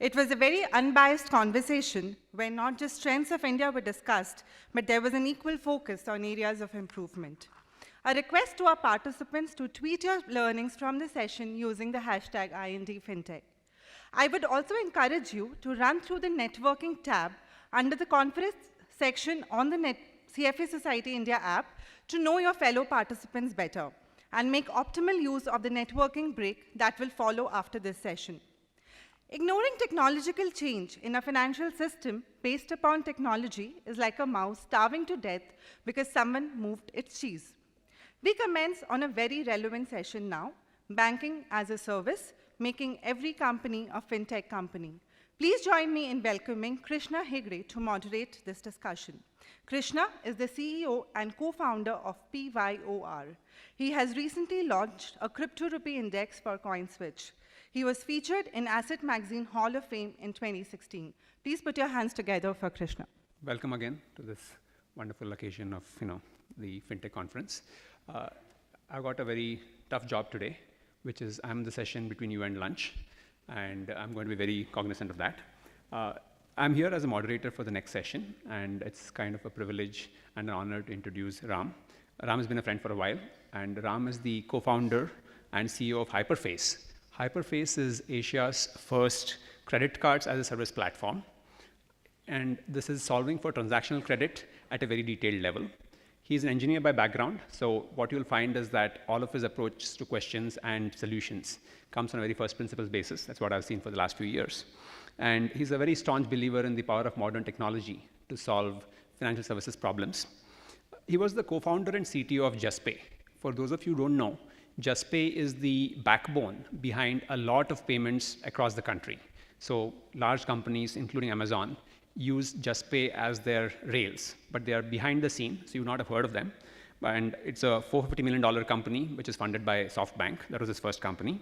It was a very unbiased conversation where not just strengths of India were discussed, but there was an equal focus on areas of improvement. A request to our participants to tweet your learnings from the session using the hashtag #INDFintech. I would also encourage you to run through the networking tab under the conference section on the CFA Society India app to know your fellow participants better and make optimal use of the networking break that will follow after this session. Ignoring technological change in a financial system based upon technology is like a mouse starving to death because someone moved its cheese. We commence on a very relevant session now, banking as a service, making every company a fintech company. Please join me in welcoming Krishna Hegde to moderate this discussion. Krishna is the CEO and co-founder of PYOR. He has recently launched a crypto rupee index for CoinSwitch. He was featured in Asset Magazine Hall of Fame in 2016. Please put your hands together for Krishna. Welcome again to this wonderful occasion of the FinTech conference. I've got a very tough job today, which is I'm the session between you and lunch, and I'm going to be very cognizant of that. I'm here as a moderator for the next session, and it's kind of a privilege and an honor to introduce Ram. Ram has been a friend for a while, and Ram is the co-founder and CEO of Hyperface. Hyperface is Asia's first credit cards as a service platform. And this is solving for transactional credit at a very detailed level. He's an engineer by background, so what you'll find is that all of his approach to questions and solutions comes on a very first principles basis. That's what I've seen for the last few years. And he's a very staunch believer in the power of modern technology to solve financial services problems. He was the co-founder and CTO of JustPay. For those of you who don't know, JustPay is the backbone behind a lot of payments across the country. So large companies, including Amazon, use JustPay as their rails, but they are behind the scene, so you would not have heard of them. And it's a $450 million company, which is funded by SoftBank. That was his first company.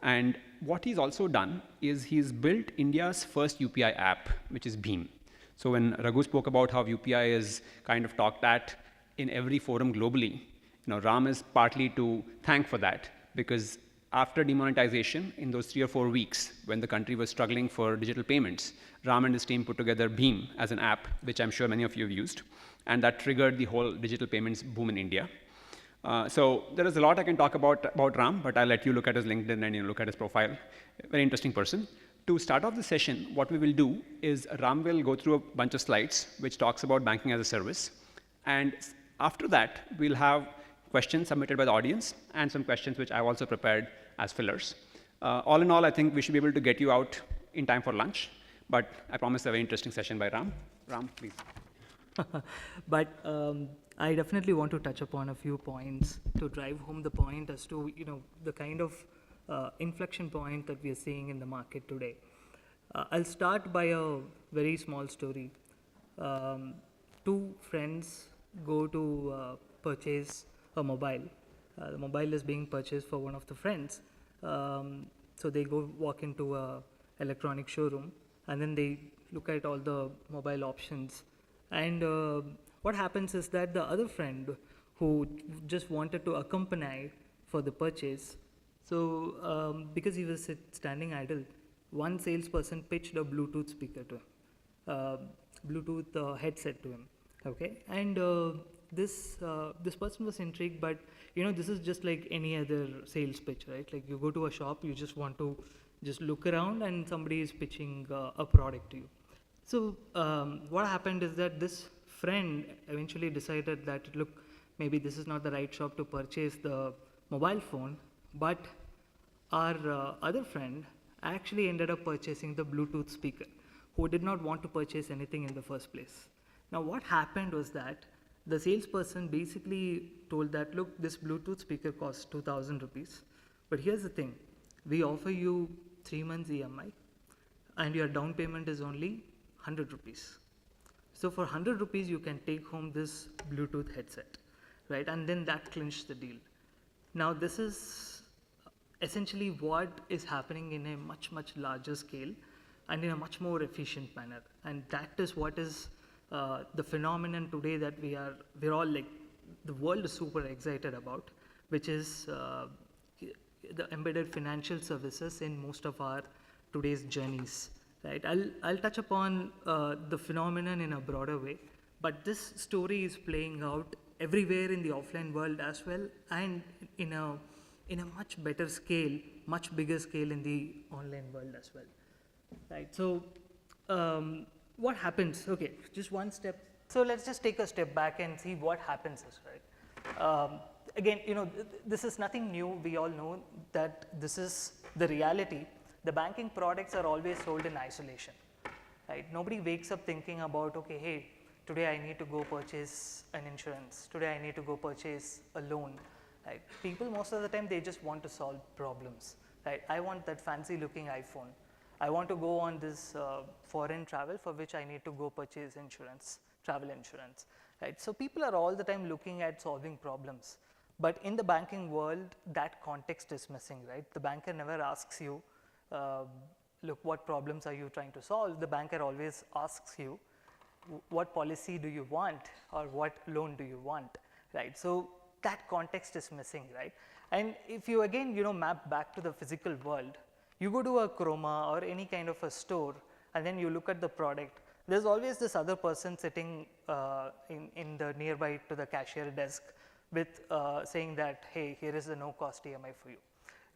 And what he's also done is he's built India's first UPI app, which is Bheem. So when Raghu spoke about how UPI is kind of talked at in every forum globally, Ram is partly to thank for that, because after demonetization, in those 3 or 4 weeks, when the country was struggling for digital payments, Ram and his team put together Bheem as an app, which I'm sure many of you have used, and that triggered the whole digital payments boom in India. So there is a lot I can talk about Ram, but I'll let you look at his LinkedIn and look at his profile. Very interesting person. To start off the session, what we will do is Ram will go through a bunch of slides, which talks about banking as a service. And after that, we'll have questions submitted by the audience and some questions which I've also prepared as fillers. All in all, I think we should be able to get you out in time for lunch, but I promise a very interesting session by Ram. Ram, please. But I definitely want to touch upon a few points to drive home the point as to the kind of inflection point that we are seeing in the market today. I'll start by a very small story. 2 friends go to purchase a mobile. The mobile is being purchased for one of the friends. So they walk into a electronic showroom, and then they look at all the mobile options. And what happens is that the other friend who just wanted to accompany for the purchase, so because he was standing idle, one salesperson pitched a Bluetooth speaker to him, Bluetooth headset to him. Okay, and this person was intrigued, but this is just like any other sales pitch, right? Like you go to a shop, you just want to just look around, and somebody is pitching a product to you. So what happened is that this friend eventually decided that, look, maybe this is not the right shop to purchase the mobile phone, but our other friend actually ended up purchasing the Bluetooth speaker, who did not want to purchase anything in the first place. Now what happened was that the salesperson basically told that, look, this Bluetooth speaker costs 2,000 rupees, but here's the thing, we offer you 3 months EMI, and your down payment is only 100 rupees. So for 100 rupees, you can take home this Bluetooth headset, right? And then that clinched the deal. Now this is essentially what is happening in a much, much larger scale and in a much more efficient manner. And that is what is the phenomenon today that we're all like, the world is super excited about, which is the embedded financial services in most of our today's journeys. right? I'll touch upon the phenomenon in a broader way, but this story is playing out everywhere in the offline world as well, and in a much better scale, much bigger scale in the online world as well, right? So what happens? Okay, just one step. So let's just take a step back and see what happens, right? Again, this is nothing new. We all know that this is the reality. The banking products are always sold in isolation, right? Nobody wakes up thinking about, okay, hey, today I need to go purchase an insurance. Today I need to go purchase a loan, right? People most of the time, they just want to solve problems, right? I want that fancy looking iPhone. I want to go on this foreign travel for which I need to go purchase insurance, travel insurance, right? So people are all the time looking at solving problems. But in the banking world, that context is missing, right? The banker never asks you, look, what problems are you trying to solve? The banker always asks you, what policy do you want, or what loan do you want, right? So that context is missing, right? And if you again, map back to the physical world, you go to a Chroma or any kind of a store, and then you look at the product, there's always this other person sitting in the nearby to the cashier desk with saying that, hey, here is the no cost EMI for you,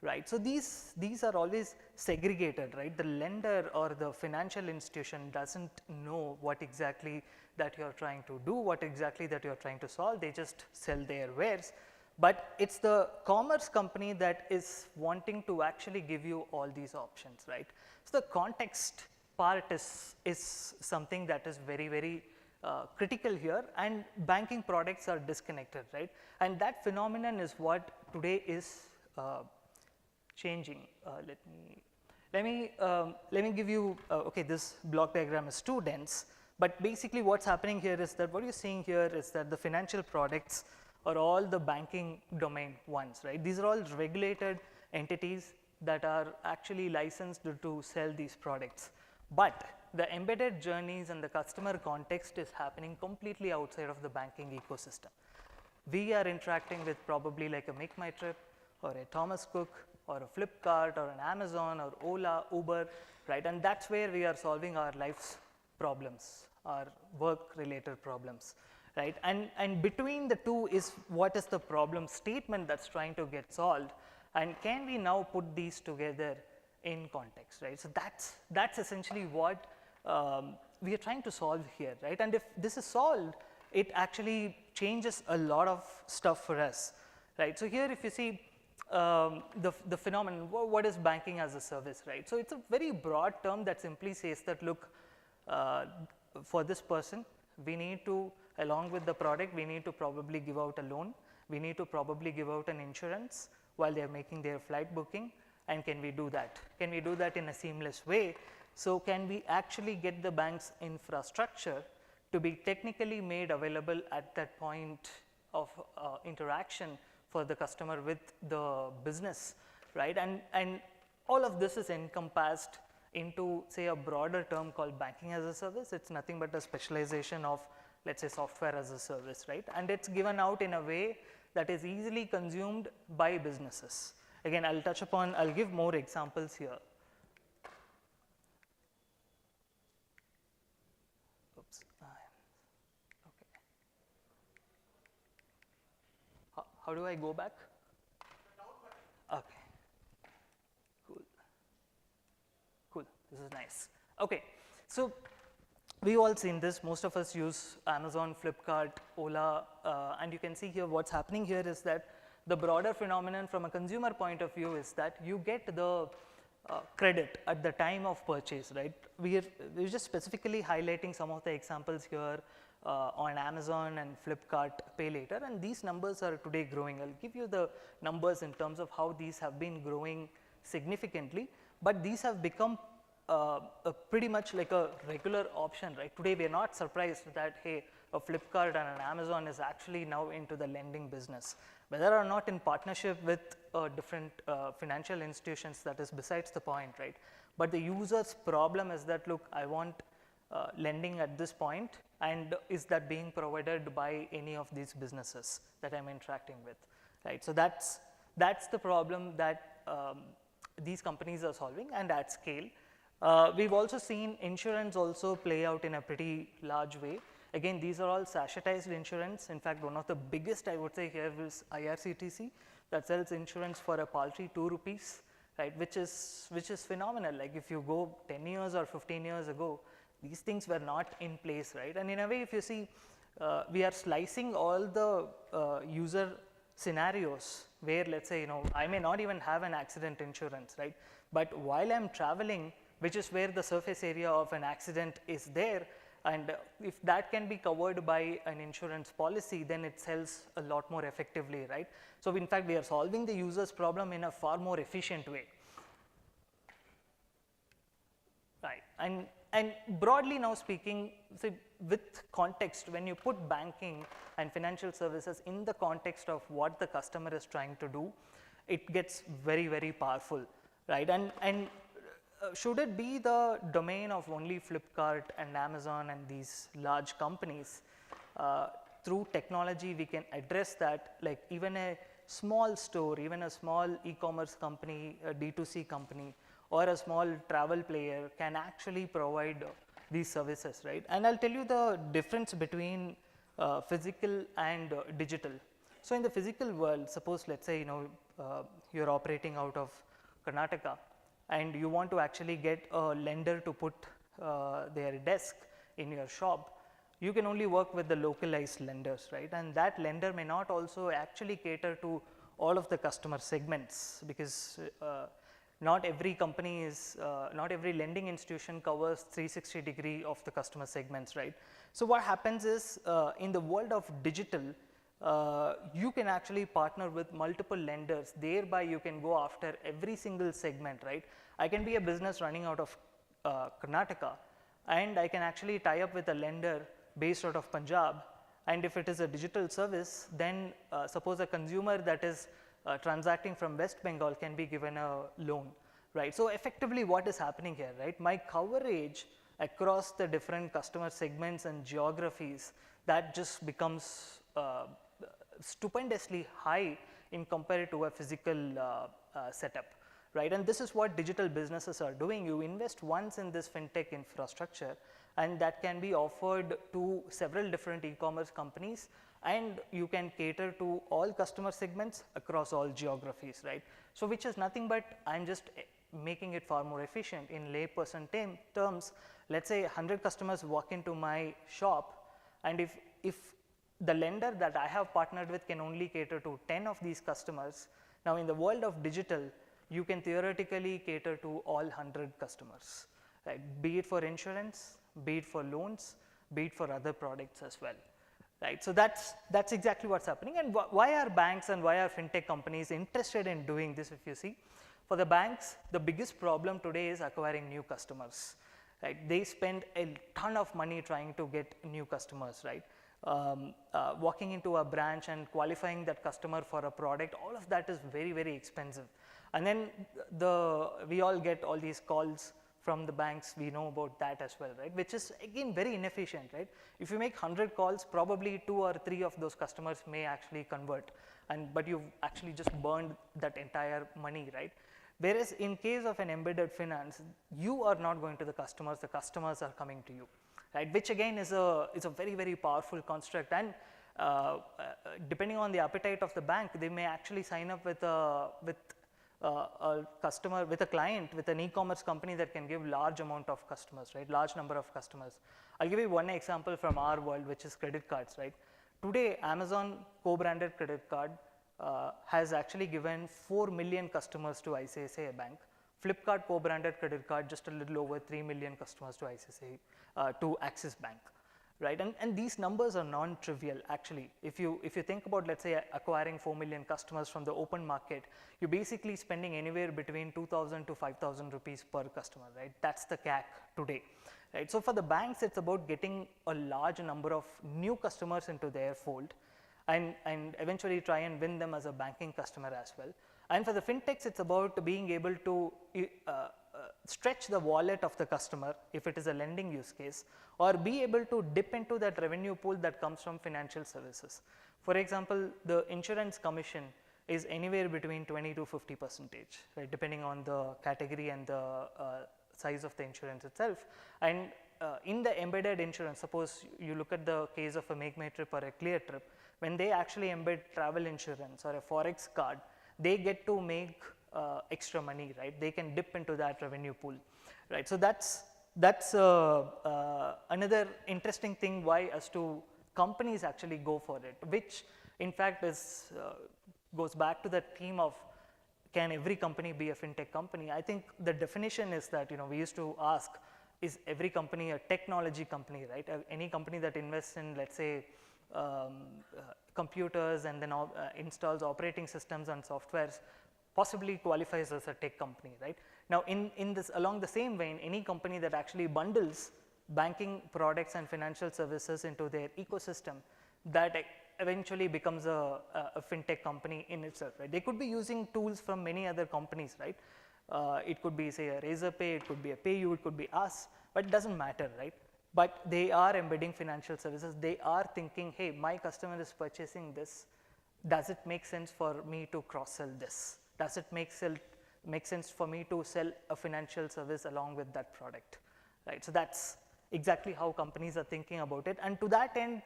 right? So these are always segregated, right? The lender or the financial institution doesn't know what exactly that you're trying to do, what exactly that you're trying to solve. They just sell their wares. But it's the commerce company that is wanting to actually give you all these options, right? So the context part is something that is very, very critical here, and banking products are disconnected, right? And that phenomenon is what today is changing. Let me give you, okay, this block diagram is too dense, but basically what's happening here is that what you're seeing here is that the financial products are all the banking domain ones, right? These are all regulated entities that are actually licensed to sell these products. But the embedded journeys and the customer context is happening completely outside of the banking ecosystem. We are interacting with probably like a Make My Trip or a Thomas Cook or a Flipkart or an Amazon or Ola, Uber, right? And that's where we are solving our life's problems, our work-related problems, right? And between the two is what is the problem statement that's trying to get solved, and can we now put these together in context, right? So that's essentially what we are trying to solve here, right? And if this is solved, it actually changes a lot of stuff for us, right? So here, if you see the phenomenon, what is banking as a service, right? So it's a very broad term that simply says that, look, for this person, we need to, along with the product, we need to probably give out a loan, we need to probably give out an insurance while they are making their flight booking. And can we do that? Can we do that in a seamless way? So can we actually get the bank's infrastructure to be technically made available at that point of interaction for the customer with the business, right? And all of this is encompassed into, say, a broader term called banking as a service. It's nothing but a specialization of, let's say, software as a service, right? And it's given out in a way that is easily consumed by businesses. Again, I'll give more examples here. Oops. Okay. How do I go back? Okay. Cool. This is nice. Okay. So we've all seen this. Most of us use Amazon, Flipkart, Ola, and you can see here what's happening here is that the broader phenomenon from a consumer point of view is that you get the credit at the time of purchase, right? We're just specifically highlighting some of the examples here on Amazon and Flipkart Pay Later, and these numbers are today growing. I'll give you the numbers in terms of how these have been growing significantly, but these have become pretty much like a regular option, right? Today we are not surprised that, hey, a Flipkart and an Amazon is actually now into the lending business. Whether or not in partnership with different financial institutions, that is besides the point, right? But the user's problem is that, look, I want lending at this point, and is that being provided by any of these businesses that I'm interacting with, right? So that's the problem that these companies are solving, and at scale. We've also seen insurance also play out in a pretty large way. Again, these are all sachetized insurance. In fact, one of the biggest I would say here is IRCTC that sells insurance for a paltry 2 rupees, right, which is phenomenal. Like if you go 10 years or 15 years ago, these things were not in place, right? And in a way, if you see, we are slicing all the user scenarios where, let's say, I may not even have an accident insurance, right? But while I'm traveling, which is where the surface area of an accident is there, and if that can be covered by an insurance policy, then it sells a lot more effectively, right? So in fact, we are solving the user's problem in a far more efficient way. Right, and broadly now speaking, so with context, when you put banking and financial services in the context of what the customer is trying to do, it gets very, very powerful, right? And should it be the domain of only Flipkart and Amazon and these large companies? Through technology, we can address that, like even a small store, even a small e-commerce company, a D2C company, or a small travel player can actually provide these services, right? And I'll tell you the difference between physical and digital. So in the physical world, suppose let's say you're operating out of Karnataka and you want to actually get a lender to put their desk in your shop, you can only work with the localized lenders, right? And that lender may not also actually cater to all of the customer segments, because not every company is, not every lending institution covers 360-degree of the customer segments, right? So what happens is, in the world of digital, you can actually partner with multiple lenders, thereby you can go after every single segment, right? I can be a business running out of Karnataka, and I can actually tie up with a lender based out of Punjab, and if it is a digital service, then suppose a consumer that is transacting from West Bengal can be given a loan, right? So effectively what is happening here, right? My coverage across the different customer segments and geographies, that just becomes stupendously high in compared to a physical setup, right? And this is what digital businesses are doing. You invest once in this fintech infrastructure, and that can be offered to several different e-commerce companies, and you can cater to all customer segments across all geographies, right? So which is nothing but I'm just making it far more efficient. In layperson terms, let's say 100 customers walk into my shop, and if the lender that I have partnered with can only cater to 10 of these customers, now in the world of digital, you can theoretically cater to all 100 customers, right? Be it for insurance, be it for loans, be it for other products as well, right? So that's exactly what's happening. And why are banks and why are fintech companies interested in doing this? If you see, for the banks, the biggest problem today is acquiring new customers, right? They spend a ton of money trying to get new customers, right? Walking into a branch and qualifying that customer for a product, all of that is very, very expensive. And then we all get all these calls from the banks, we know about that as well, right? Which is again very inefficient, right? If you make 100 calls, probably 2 or 3 of those customers may actually convert, but you've actually just burned that entire money, right? Whereas in case of an embedded finance, you are not going to the customers are coming to you, right? Which again is a very, very powerful construct, and depending on the appetite of the bank, they may actually sign up with a customer, with a client, with an e-commerce company that can give large amount of customers, right? Large number of customers. I'll give you one example from our world, which is credit cards, right? Today, Amazon co-branded credit card has actually given 4 million customers to ICICI Bank. Flipkart co-branded credit card, just a little over 3 million customers to to Axis Bank, right? And these numbers are non-trivial actually. If you think about, let's say, acquiring 4 million customers from the open market, you're basically spending anywhere between 2,000 to 5,000 rupees per customer, right? That's the CAC today, right? So for the banks, it's about getting a large number of new customers into their fold, and eventually try and win them as a banking customer as well. And for the fintechs, it's about being able to stretch the wallet of the customer if it is a lending use case, or be able to dip into that revenue pool that comes from financial services. For example, the insurance commission is anywhere between 20 to 50%, right, depending on the category and the size of the insurance itself. And in the embedded insurance, suppose you look at the case of a Make My Trip or a Clear Trip, when they actually embed travel insurance or a Forex card, they get to make extra money, right? They can dip into that revenue pool, right? So that's another interesting thing why as to companies actually go for it, which in fact is goes back to the theme of can every company be a fintech company? I think the definition is that, you know, we used to ask, is every company a technology company, right? Any company that invests in, let's say, computers and then installs operating systems and softwares possibly qualifies as a tech company, right? Now, in this, along the same vein, any company that actually bundles banking products and financial services into their ecosystem, that eventually becomes a fintech company in itself, right? They could be using tools from many other companies, right? It could be, say, a Razorpay, it could be a PayU, it could be us, but it doesn't matter, right? But they are embedding financial services. They are thinking, hey, my customer is purchasing this. Does it make sense for me to cross-sell this? Does it make sense for me to sell a financial service along with that product, right? So that's exactly how companies are thinking about it. And to that end,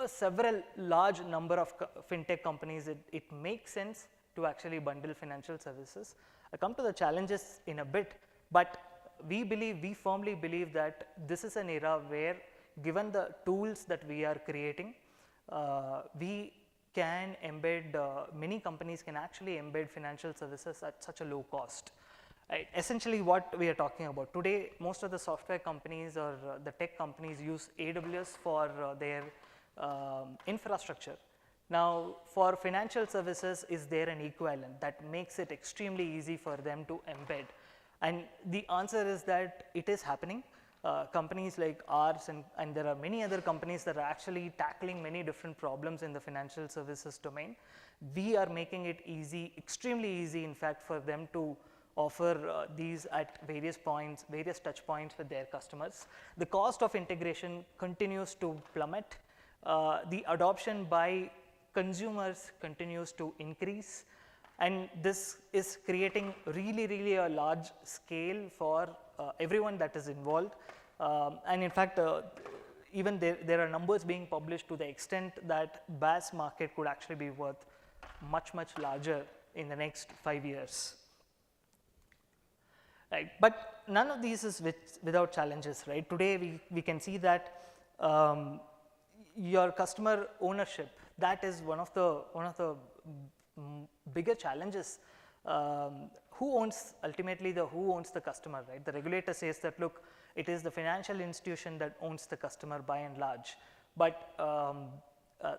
several large number of fintech companies, it makes sense to actually bundle financial services. I'll come to the challenges in a bit, but we firmly believe that this is an era where, given the tools that we are creating, we can embed, many companies can actually embed financial services at such a low cost. Right? Essentially what we are talking about today, most of the software companies or the tech companies use AWS for their infrastructure. Now, for financial services, is there an equivalent that makes it extremely easy for them to embed? And the answer is that it is happening. Companies like ours and there are many other companies that are actually tackling many different problems in the financial services domain. We are making it easy, extremely easy in fact, for them to offer these at various points, various touch points with their customers. The cost of integration continues to plummet. The adoption by consumers continues to increase, and this is creating really a large scale for everyone that is involved. And in fact, even there are numbers being published to the extent that BaaS market could actually be worth much larger in the next 5 years. Right, but none of these is without challenges, right? Today we can see that your customer ownership, that is one of the bigger challenges. Who owns ultimately who owns the customer, right? The regulator says that, look, it is the financial institution that owns the customer by and large, but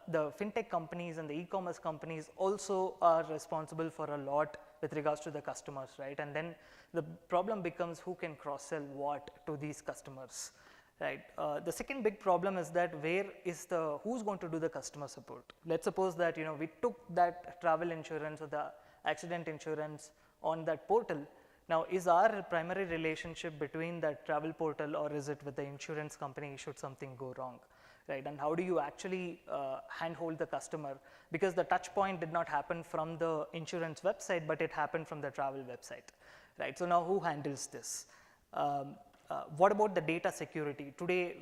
the fintech companies and the e-commerce companies also are responsible for a lot with regards to the customers, right? And then the problem becomes who can cross-sell what to these customers, right? The second big problem is that who's going to do the customer support? Let's suppose that, you know, we took that travel insurance or the accident insurance on that portal. Now, is our primary relationship between that travel portal, or is it with the insurance company should something go wrong, right? And how do you actually handhold the customer? Because the touch point did not happen from the insurance website, but it happened from the travel website, right? So now who handles this? What about the data security? Today,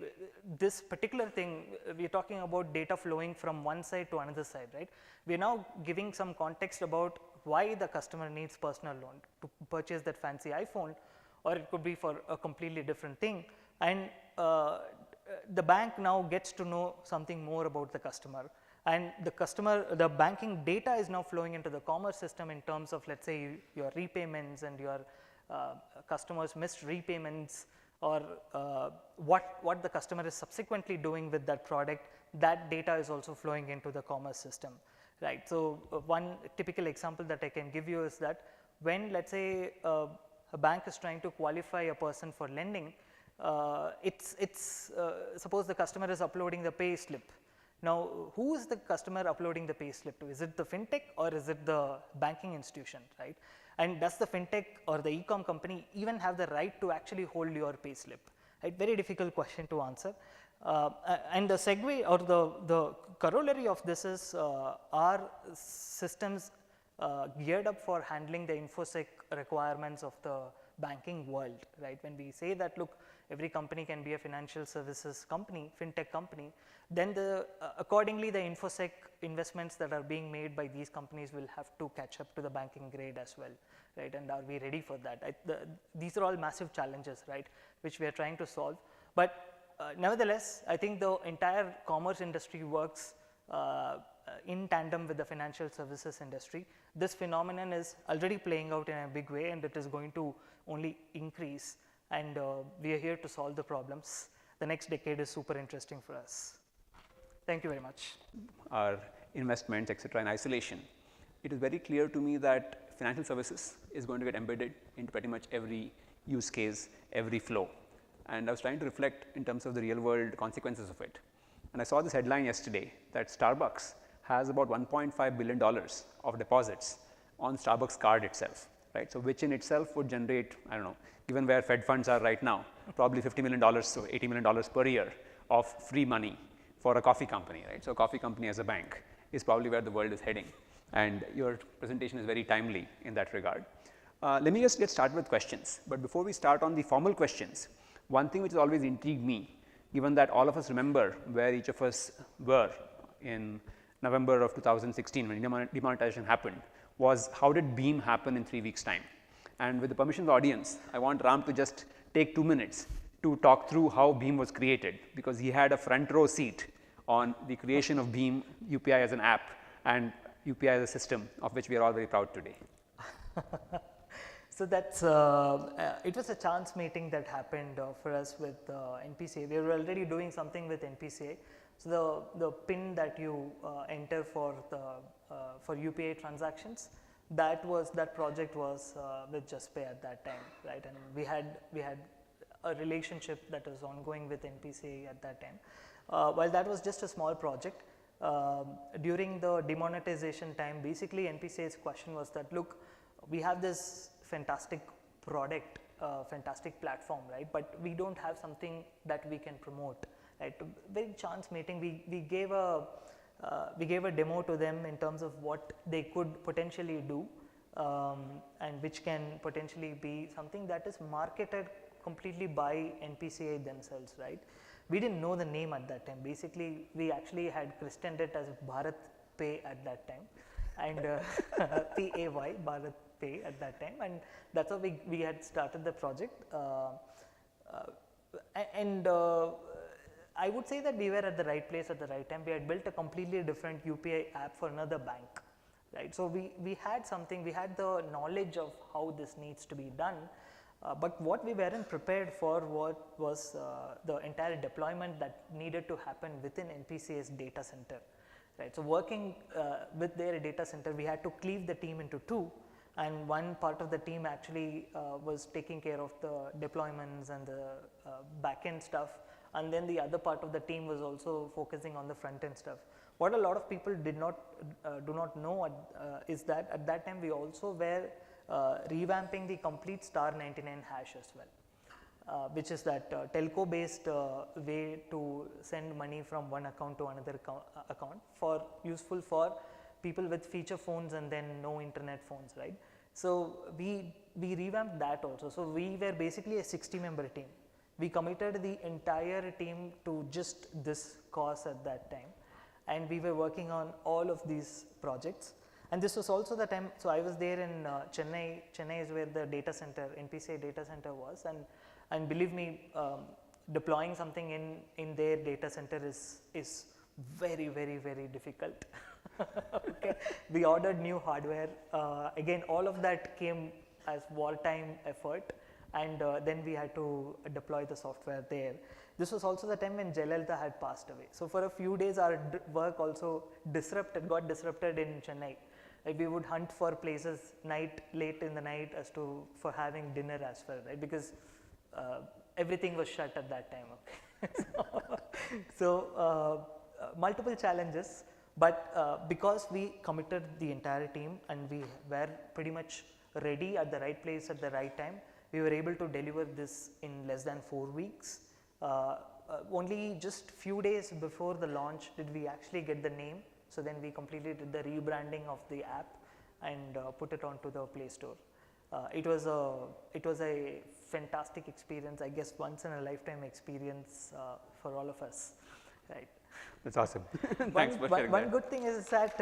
this particular thing, we are talking about data flowing from one side to another side, right? We are now giving some context about why the customer needs personal loan to purchase that fancy iPhone, or it could be for a completely different thing. And the bank now gets to know something more about the customer. And the banking data is now flowing into the commerce system in terms of, let's say, your repayments and your customers' missed repayments, or what the customer is subsequently doing with that product. That data is also flowing into the commerce system, right? So one typical example that I can give you is that when, let's say, a bank is trying to qualify a person for lending, suppose the customer is uploading the pay slip. Now, who is the customer uploading the pay slip to? Is it the fintech or is it the banking institution, right? And does the fintech or the e-com company even have the right to actually hold your pay slip? Right? Very difficult question to answer. And the segue or the corollary of this is are systems geared up for handling the InfoSec requirements of the banking world, right? When we say that, look, every company can be a financial services company, fintech company, then accordingly the infosec investments that are being made by these companies will have to catch up to the banking grade as well, right? And are we ready for that? These are all massive challenges, right, which we are trying to solve. But nevertheless, I think the entire commerce industry works in tandem with the financial services industry. This phenomenon is already playing out in a big way, and it is going to only increase, and we are here to solve the problems. The next decade is super interesting for us. Thank you very much. Our investments, etc., in isolation, it is very clear to me that financial services is going to get embedded into pretty much every use case, every flow. And I was trying to reflect in terms of the real world consequences of it. And I saw this headline yesterday that Starbucks has about $1.5 billion of deposits on Starbucks card itself, right? So which in itself would generate, I don't know, given where Fed funds are right now, probably $50 million, so $80 million per year of free money for a coffee company, right? So a coffee company as a bank is probably where the world is heading. And your presentation is very timely in that regard. Let me just get started with questions. But before we start on the formal questions, one thing which has always intrigued me, given that all of us remember where each of us were in November of 2016 when demonetization happened, was how did Beam happen in 3 weeks' time? And with the permission of the audience, I want Ram to just take 2 minutes to talk through how Beam was created, because he had a front row seat on the creation of Beam UPI as an app and UPI as a system, of which we are all very proud today. So that's it was a chance meeting that happened for us with NPCI. We were already doing something with NPCI. So the PIN that you enter for UPI transactions, that project was with JustPay at that time, right? And we had a relationship that was ongoing with NPCI at that time. While that was just a small project, during the demonetization time, basically NPCI's question was that, look, we have this fantastic product, fantastic platform, right? But we don't have something that we can promote, right? Very chance meeting, we gave a demo to them in terms of what they could potentially do, and which can potentially be something that is marketed completely by NPCI themselves, right? We didn't know the name at that time. Basically, we actually had christened it as Bharat Pay at that time, and PAY, Bharat Pay at that time, and that's how we had started the project. I would say that we were at the right place at the right time. We had built a completely different UPI app for another bank, right? So we had something, we had the knowledge of how this needs to be done, but what we weren't prepared for was the entire deployment that needed to happen within NPCI's data center, right? So working with their data center, we had to cleave the team into two, and one part of the team actually was taking care of the deployments and the back-end stuff, and then the other part of the team was also focusing on the front-end stuff. What a lot of people do not know is that at that time we also were revamping the complete *99 hash as well, which is that telco-based way to send money from one account to another account, useful for people with feature phones and then no internet phones, right? So we revamped that also. So we were basically a 60-member team. We committed the entire team to just this cause at that time, and we were working on all of these projects. And this was also the time, so I was there in Chennai. Chennai is where the data center, NPCI data center was, and believe me, deploying something in their data center is very, very, very difficult. Okay. We ordered new hardware. Again, all of that came as wartime effort, and then we had to deploy the software there. This was also the time when Jayalalitha had passed away. So for a few days, our work also got disrupted in Chennai. Like we would hunt for places late in the night for having dinner as well, right? Because everything was shut at that time. Okay. So multiple challenges, but because we committed the entire team and we were pretty much ready at the right place at the right time, we were able to deliver this in less than 4 weeks. Only just few days before the launch did we actually get the name. So then we completely did the rebranding of the app and put it onto the Play Store. It was a fantastic experience, I guess once in a lifetime experience for all of us, right? That's awesome. Thanks for sharing one that. good thing is that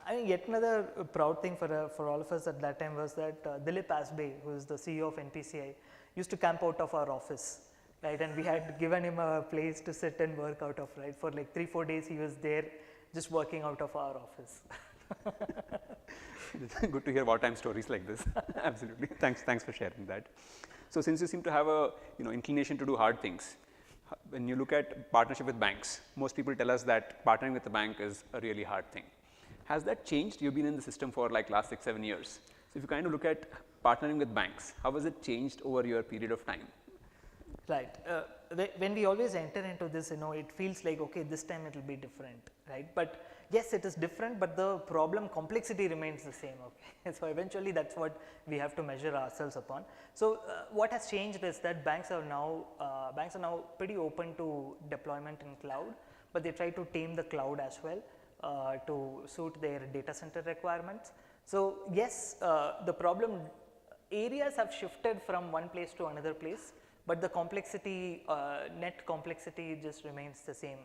I think yet another proud thing for all of us at that time was that Dilip Asbe, who is the CEO of NPCI, used to camp out of our office, right? And we had given him a place to sit and work out of, right? For like 3-4 days, he was there just working out of our office. It's good to hear wartime stories like this. Absolutely. Thanks for sharing that. So since you seem to have a inclination to do hard things, when you look at partnership with banks, most people tell us that partnering with a bank is a really hard thing. Has that changed? You've been in the system for like last 6-7 years. So if you kind of look at partnering with banks, how has it changed over your period of time? Right. When we always enter into this, it feels like, okay, this time it will be different, right? But yes, it is different, but the problem complexity remains the same, okay? So eventually that's what we have to measure ourselves upon. So what has changed is that banks are now pretty open to deployment in cloud, but they try to tame the cloud as well to suit their data center requirements. So yes, the problem areas have shifted from one place to another place, but the complexity, net complexity just remains the same,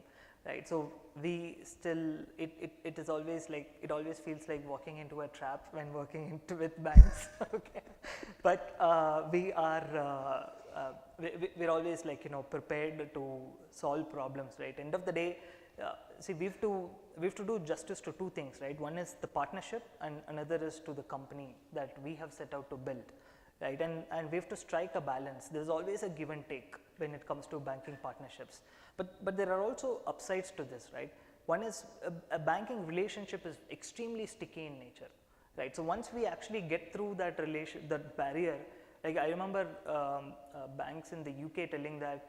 right? So we still, it is always like, it always feels like walking into a trap when working with banks, okay? But we're always like, prepared to solve problems, right? End of the day, see, we have to do justice to two things, right? One is the partnership and another is to the company that we have set out to build. Right, and we have to strike a balance. There is always a give and take when it comes to banking partnerships, but there are also upsides to this, right? One is a banking relationship is extremely sticky in nature, right? So once we actually get through that barrier, like I remember banks in the UK telling that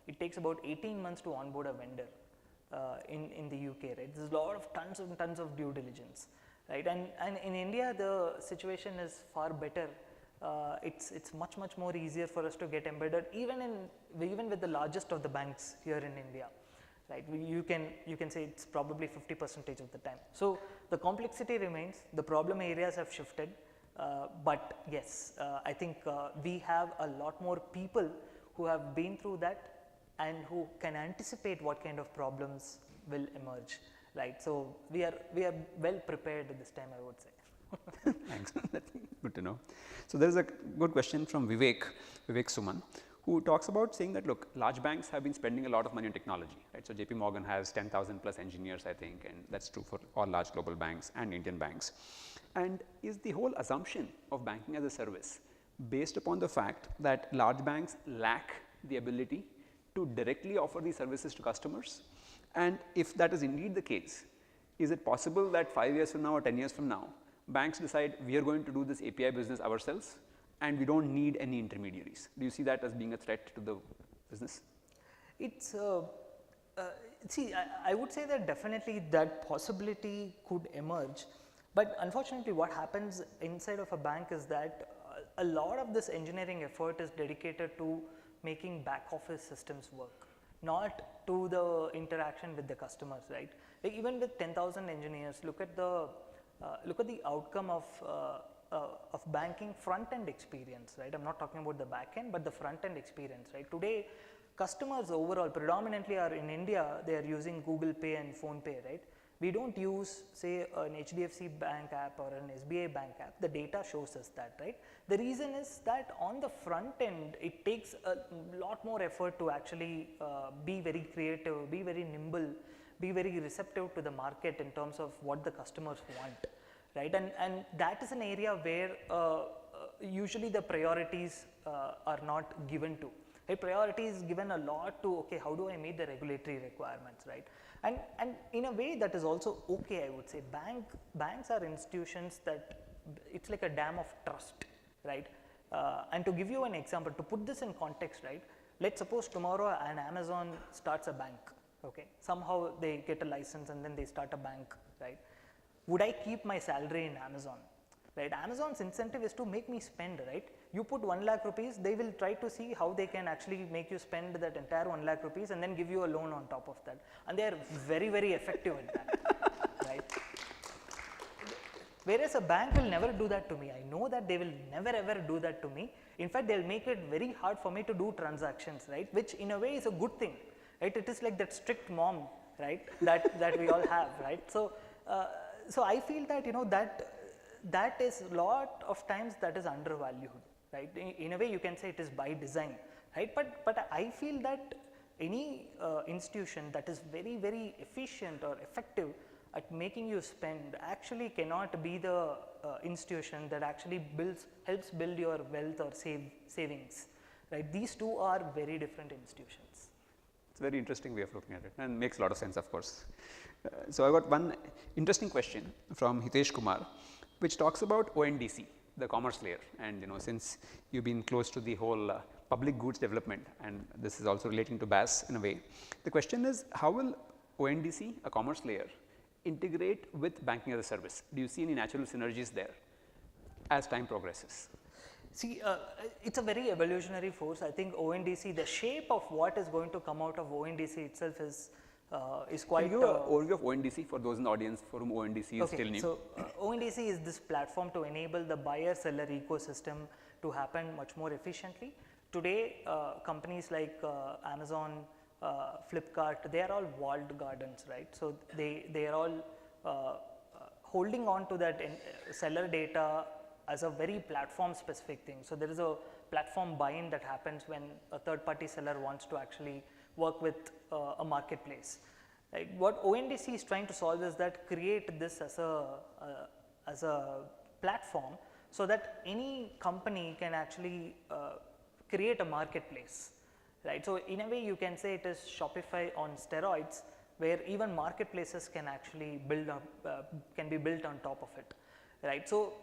it takes about 18 months to onboard a vendor in the UK, right? There's a lot of tons of due diligence, right? And in India the situation is far better. It's much more easier for us to get embedded even with the largest of the banks here in India, right? You can say it's probably 50% of the time. So the complexity remains, the problem areas have shifted, but yes, I think we have a lot more people who have been through that and who can anticipate what kind of problems will emerge, right? So we are well prepared this time, I would say. Thanks. That's good to know. So there is a good question from Vivek Suman, who talks about saying that, look, large banks have been spending a lot of money on technology, right? So JP Morgan has 10,000 plus engineers, I think, and that's true for all large global banks and Indian banks. And is the whole assumption of banking as a service based upon the fact that large banks lack the ability to directly offer these services to customers? And if that is indeed the case, is it possible that 5 years from now or 10 years from now, banks decide we are going to do this API business ourselves and we don't need any intermediaries? Do you see that as being a threat to the business? It's see, I would say that definitely that possibility could emerge, but unfortunately what happens inside of a bank is that a lot of this engineering effort is dedicated to making back office systems work, not to the interaction with the customers, right? Like even with 10,000 engineers, look at the outcome of banking front end experience, right? I'm not talking about the back end, but the front end experience, right? Today, customers overall predominantly are in India, they are using Google Pay and Phone Pay, right? We don't use, say, an HDFC bank app or an SBI bank app. The data shows us that, right? The reason is that on the front end, it takes a lot more effort to actually be very creative, be very nimble, be very receptive to the market in terms of what the customers want, right? And that is an area where usually the priorities are not given to. Right? Priority is given a lot to, okay, how do I meet the regulatory requirements, right? And in a way that is also okay, I would say. Banks are institutions that it's like a dam of trust, right? And to give you an example, to put this in context, right? Let's suppose tomorrow an Amazon starts a bank. Okay, somehow they get a license and then they start a bank, right? Would I keep my salary in Amazon, right? Amazon's incentive is to make me spend, right? You put 1 lakh rupees, they will try to see how they can actually make you spend that entire 1 lakh rupees and then give you a loan on top of that. And they are very effective at that, right? Whereas a bank will never do that to me. I know that they will never ever do that to me. In fact, they will make it very hard for me to do transactions, right, which in a way is a good thing, right. It is like that strict mom, right, that we all have, right. So, so I feel that, you know, that is lot of times that is undervalued, right. In a way you can say it is by design, right, but I feel that any institution that is very, very efficient or effective at making you spend actually cannot be the institution that actually helps build your wealth or savings, right. These two are very different institutions. It's a very interesting way of looking at it and makes a lot of sense, of course. So I got one interesting question from Hitesh Kumar, which talks about ONDC, the commerce layer, and you know, since you've been close to the whole public goods development, and this is also relating to BAS in a way. The question is, how will ONDC, a commerce layer, integrate with banking as a service? Do you see any natural synergies there as time progresses? See, it's a very evolutionary force. I think ONDC, the shape of what is going to come out of ONDC itself is quite. Can you give an overview of ONDC for those in the audience for whom ONDC is still new? So, ONDC is this platform to enable the buyer-seller ecosystem to happen much more efficiently. Today, companies like Amazon, Flipkart, they are all walled gardens, right. So, they are all holding on to that seller data as a very platform specific thing. So, there is a platform buy-in that happens when a third party seller wants to actually work with a marketplace. Right. What ONDC is trying to solve is that create this as a platform, so that any company can actually create a marketplace, right. So, in a way you can say it is Shopify on steroids, where even marketplaces can actually build up, can be built on top of it, right. So,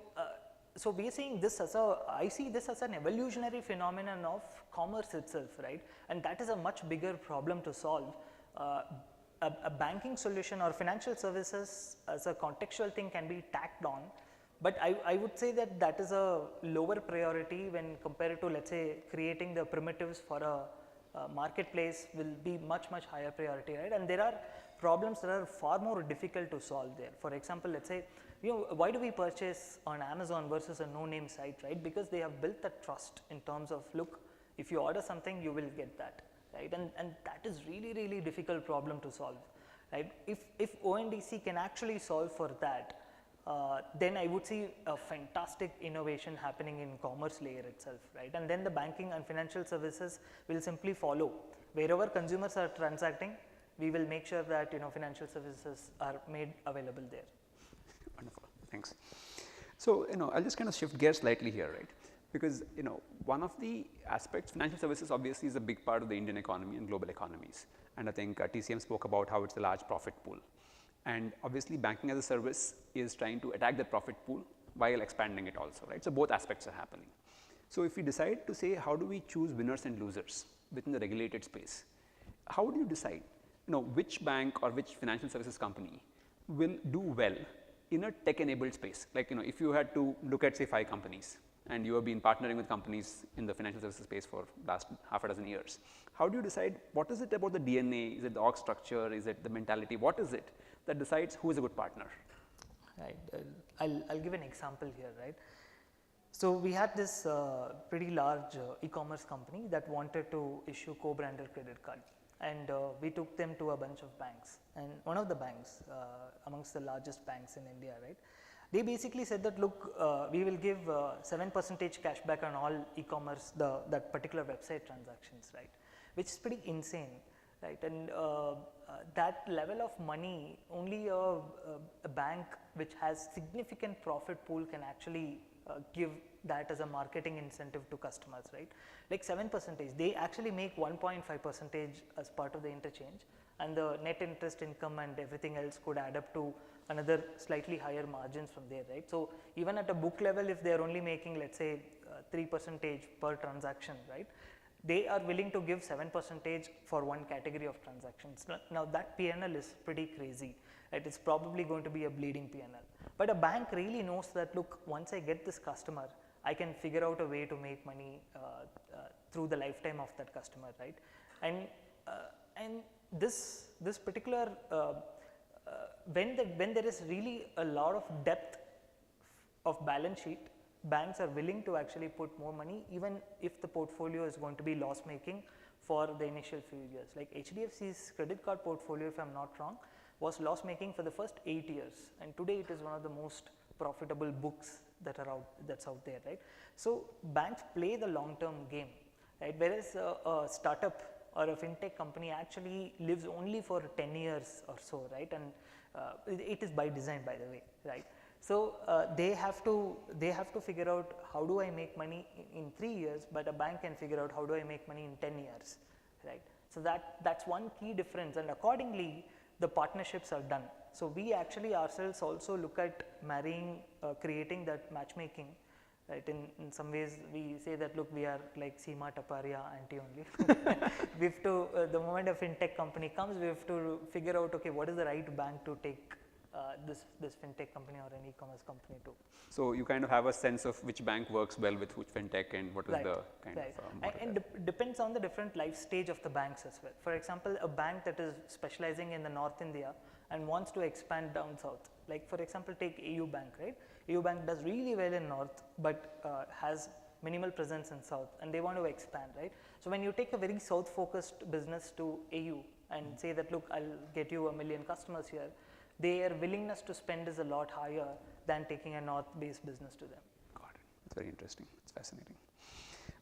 so we are seeing this as I see this as an evolutionary phenomenon of commerce itself, right, and that is a much bigger problem to solve. A banking solution or financial services as a contextual thing can be tacked on, but I would say that that is a lower priority when compared to, let's say, creating the primitives for a marketplace will be much higher priority, right. And there are problems that are far more difficult to solve there. For example, let's say, you know, why do we purchase on Amazon versus a no-name site, right? Because they have built that trust in terms of, look, if you order something, you will get that, right? And that is really difficult problem to solve, right? If ONDC can actually solve for that, then I would see a fantastic innovation happening in commerce layer itself, right? And then the banking and financial services will simply follow. Wherever consumers are transacting, we will make sure that, you know, financial services are made available there. Wonderful, thanks. So, you know, I'll just kind of shift gears slightly here, right? Because, you know, one of the aspects, financial services obviously is a big part of the Indian economy and global economies. And I think TCM spoke about how it's a large profit pool. And obviously banking as a service is trying to attack that profit pool while expanding it also, right? So both aspects are happening. So if we decide to say, how do we choose winners and losers within the regulated space? How do you decide, you know, which bank or which financial services company will do well in a tech-enabled space? Like, you know, if you had to look at, say, 5 companies, and you have been partnering with companies in the financial services space for last half a dozen years, how do you decide what is it about the DNA? Is it the org structure? Is it the mentality? What is it that decides who is a good partner? Right. I'll give an example here, right. So, we had this pretty large e-commerce company that wanted to issue co-branded credit card, and we took them to a bunch of banks, and one of the banks amongst the largest banks in India, right, they basically said that, look, we will give 7% cashback on all e-commerce, that particular website transactions, right, which is pretty insane, right. And that level of money, only a bank which has significant profit pool can actually give that as a marketing incentive to customers, right. Like 7%, they actually make 1.5% as part of the interchange, and the net interest income and everything else could add up to another slightly higher margins from there, right. So, even at a book level, if they are only making, let's say, 3% per transaction, right, they are willing to give 7% for one category of transactions. Now, that P&L is pretty crazy, right. It's probably going to be a bleeding P&L, but a bank really knows that, look, once I get this customer, I can figure out a way to make money through the lifetime of that customer, right. And this particular when there is really a lot of depth of balance sheet, banks are willing to actually put more money even if the portfolio is going to be loss making for the initial few years. Like HDFC's credit card portfolio, if I am not wrong, was loss making for the first 8 years, and today it is one of the most profitable books that's out there, right? So banks play the long term game, right? Whereas a startup or a fintech company actually lives only for 10 years or so, right? And it is by design, by the way, right? So they have to figure out how do I make money in 3 years, but a bank can figure out how do I make money in 10 years, right? So that's one key difference, and accordingly the partnerships are done. So we actually ourselves also look at marrying, creating that matchmaking, right? In some ways we say that, look, we are like Seema Taparia auntie only. We have to, the moment a fintech company comes, we have to figure out, okay, what is the right bank to take this fintech company or an e-commerce company to. So you kind of have a sense of which bank works well with which fintech and what is the kind of and depends on the different life stage of the banks as well. For example, a bank that is specializing in the North India and wants to expand down south, like for example take AU Bank, right? AU Bank does really well in North but has minimal presence in South, and they want to expand, right? So when you take a very South focused business to AU and say that, look, I'll get you 1 million customers here, their willingness to spend is a lot higher than taking a North based business to them. Got it. It's very interesting. It's fascinating.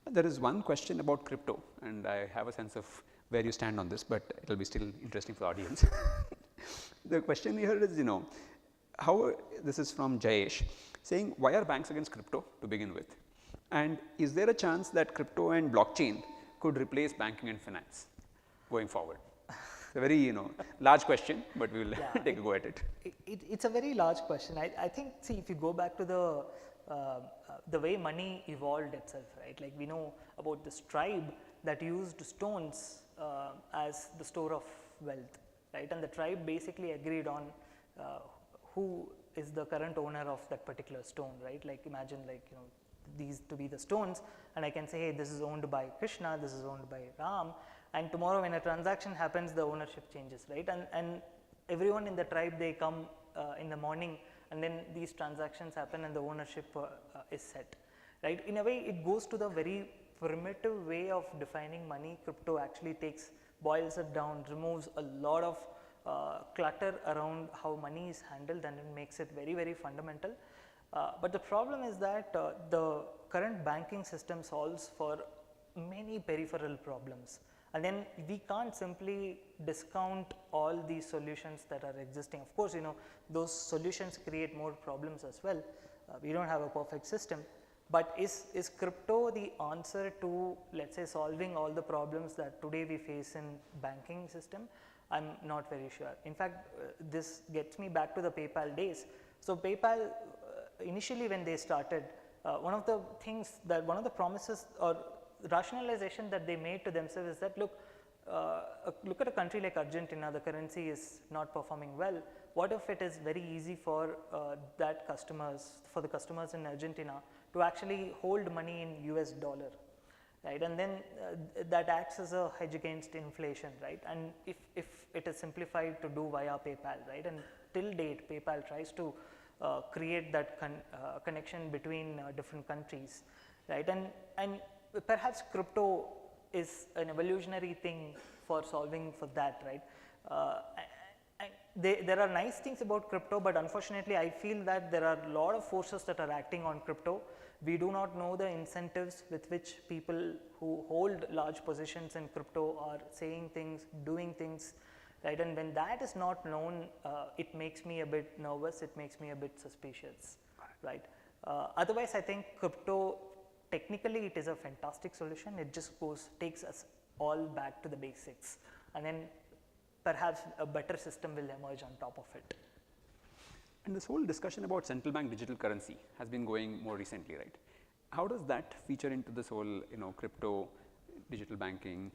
But there is one question about crypto, and I have a sense of where you stand on this, but it will be still interesting for the audience. The question here is, how, this is from Jayesh, saying why are banks against crypto to begin with? And is there a chance that crypto and blockchain could replace banking and finance going forward? It's a very large question, but we will take a go at it. It's a very large question. I think, see, if you go back to the way money evolved itself, right? Like we know about this tribe that used stones as the store of wealth, right? And the tribe basically agreed on who is the current owner of that particular stone, right? Like imagine these to be the stones, and I can say, hey, this is owned by Krishna, this is owned by Ram, and tomorrow when a transaction happens, the ownership changes, right? And everyone in the tribe, they come in the morning, and then these transactions happen and the ownership is set, right? In a way, it goes to the very primitive way of defining money. Crypto actually boils it down, removes a lot of clutter around how money is handled, and it makes it very, very fundamental. But the problem is that the current banking system solves for many peripheral problems, and then we can't simply discount all these solutions that are existing. Of course, those solutions create more problems as well. We don't have a perfect system, but is crypto the answer to, let's say, solving all the problems that today we face in banking system? I'm not very sure. In fact, this gets me back to the PayPal days. So PayPal, initially when they started, one of the promises or rationalization that they made to themselves is that, look at a country like Argentina, the currency is not performing well. What if it is very easy for the customers in Argentina to actually hold money in US dollar, right? And then that acts as a hedge against inflation, right? And if it is simplified to do via PayPal, right? And till date, PayPal tries to create that connection between different countries, right? And perhaps crypto is an evolutionary thing for solving for that, right? There are nice things about crypto, but unfortunately I feel that there are a lot of forces that are acting on crypto. We do not know the incentives with which people who hold large positions in crypto are saying things, doing things, right? And when that is not known, it makes me a bit nervous, it makes me a bit suspicious, right? Otherwise, I think crypto, technically it is a fantastic solution. It just takes us all back to the basics, and then perhaps a better system will emerge on top of it. And this whole discussion about central bank digital currency has been going more recently, right? How does that feature into this whole, crypto, digital banking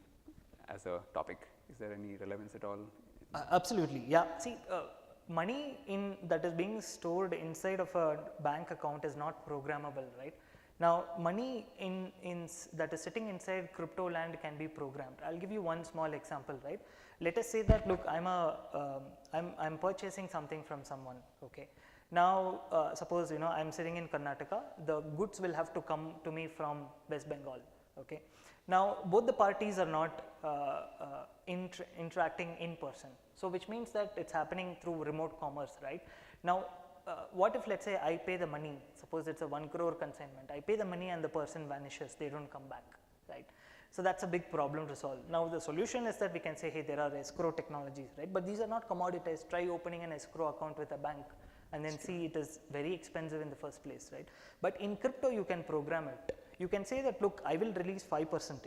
as a topic? Is there any relevance at all? Absolutely, yeah. See, money that is being stored inside of a bank account is not programmable, right? Now, money that is sitting inside crypto land can be programmed. I'll give you one small example, right? Let us say that, look, I'm purchasing something from someone, okay? Now, suppose I'm sitting in Karnataka, the goods will have to come to me from West Bengal. Okay. Now, both the parties are not interacting in person. So, which means that it's happening through remote commerce, right? Now, what if let's say I pay the money, suppose it's a 1 crore consignment, I pay the money and the person vanishes, they don't come back, right? So, that's a big problem to solve. Now, the solution is that we can say, hey, there are escrow technologies, right? But these are not commoditized. Try opening an escrow account with a bank and then see it is very expensive in the first place, right? But in crypto, you can program it. You can say that, look, I will release 5%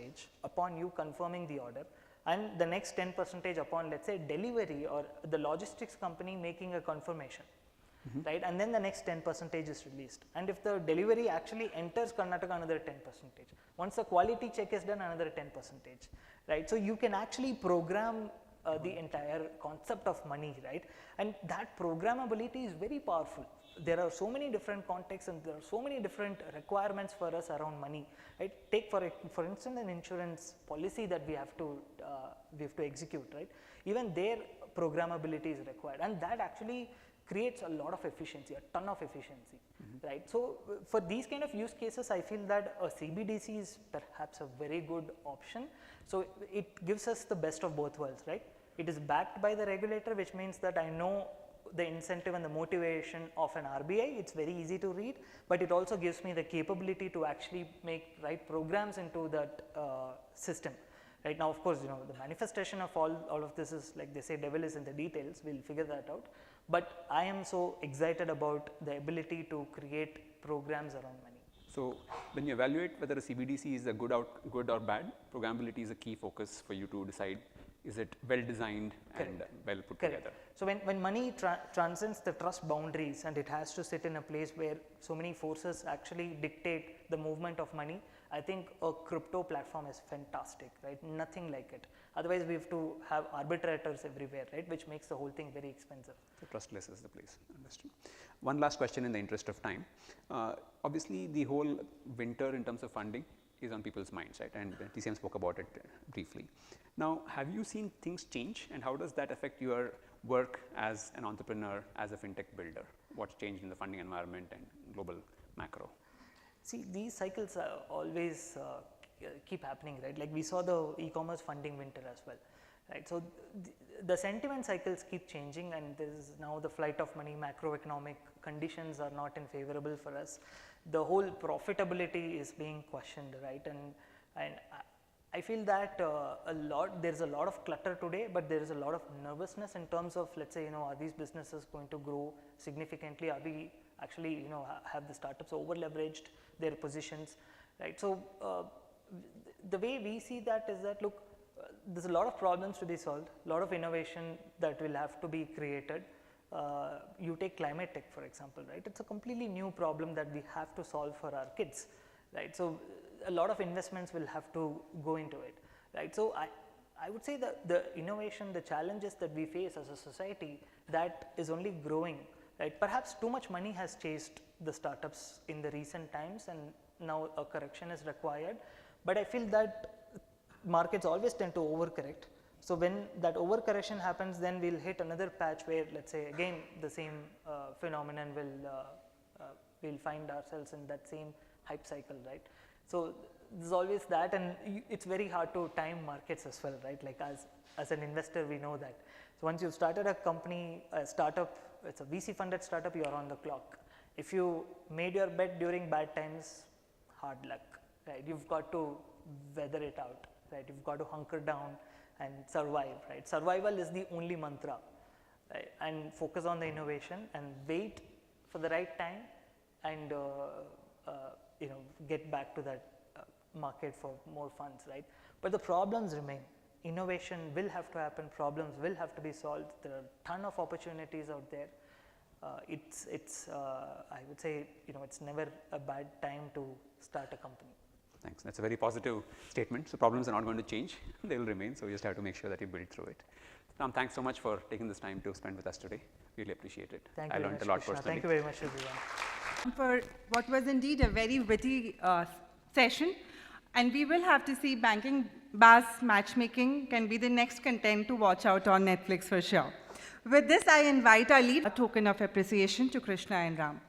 upon you confirming the order, and the next 10% upon, let's say, delivery or the logistics company making a confirmation, right? And then the next 10% is released. And if the delivery actually enters Karnataka, another 10%. Once the quality check is done, another 10%, right? So you can actually program the entire concept of money, right? And that programmability is very powerful. There are so many different contexts and there are so many different requirements for us around money, right? Take for instance an insurance policy that we have to execute, right? Even their programmability is required, and that actually creates a lot of efficiency, a ton of efficiency, right? So for these kind of use cases, I feel that a CBDC is perhaps a very good option. So it gives us the best of both worlds, right? It is backed by the regulator, which means that I know the incentive and the motivation of an RBI. It's very easy to read, but it also gives me the capability to actually write programs into that system. Right now, of course, the manifestation of all of this is, like they say, devil is in the details. We'll figure that out. But I am so excited about the ability to create programs around money. So when you evaluate whether a CBDC is a good or bad, programmability is a key focus for you to decide, is it well designed and well put together? So when money transcends the trust boundaries and it has to sit in a place where so many forces actually dictate the movement of money, I think a crypto platform is fantastic, right? Nothing like it. Otherwise, we have to have arbitrators everywhere, right? Which makes the whole thing very expensive. So trustless is the place. Understood. One last question in the interest of time. Obviously, the whole winter in terms of funding is on people's minds, right? And TCM spoke about it briefly. Now, have you seen things change, and how does that affect your work as an entrepreneur, as a fintech builder? What's changed in the funding environment and global macro? See, these cycles always keep happening, right? Like we saw the e-commerce funding winter as well, right? So the sentiment cycles keep changing, and there is now the flight of money, macroeconomic conditions are not in favorable for us. The whole profitability is being questioned, right? And I feel that there's a lot of clutter today, but there is a lot of nervousness in terms of, let's say, are these businesses going to grow significantly? Are we actually, have the startups over leveraged their positions, right? So the way we see that is that, look, there's a lot of problems to be solved, a lot of innovation that will have to be created. You take climate tech, for example, right? It's a completely new problem that we have to solve for our kids, right? So a lot of investments will have to go into it, right? So I would say that the innovation, the challenges that we face as a society, that is only growing, right? Perhaps too much money has chased the startups in the recent times, and now a correction is required. But I feel that markets always tend to overcorrect. So when that overcorrection happens, then we'll hit another patch where, let's say, again the same phenomenon we'll find ourselves in that same hype cycle, right? So there's always that, and it's very hard to time markets as well, right? Like as an investor, we know that. So once you've started a company, a startup, it's a VC funded startup, you're on the clock. If you made your bet during bad times, hard luck, right? You've got to weather it out, right? You've got to hunker down and survive, right? Survival is the only mantra, right? And focus on the innovation and wait for the right time, and get back to that market for more funds, right? But the problems remain. Innovation will have to happen, problems will have to be solved. There are a ton of opportunities out there. I would say, it's never a bad time to start a company. Thanks. That's a very positive statement. So problems are not going to change; they will remain. So we just have to make sure that you build through it. Ram, thanks so much for taking this time to spend with us today. Really appreciate it. Thank you. I learned a lot personally. Thank you very much, everyone. For what was indeed a very witty session, and we will have to see banking buzz matchmaking can be the next content to watch out on Netflix for sure. With this, I invite our lead, a token of appreciation to Krishna and Ram.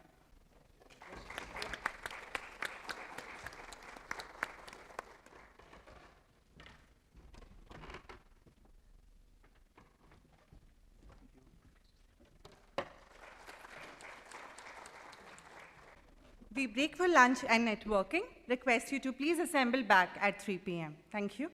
We break for lunch and networking. Request you to please assemble back at 3 p.m. Thank you.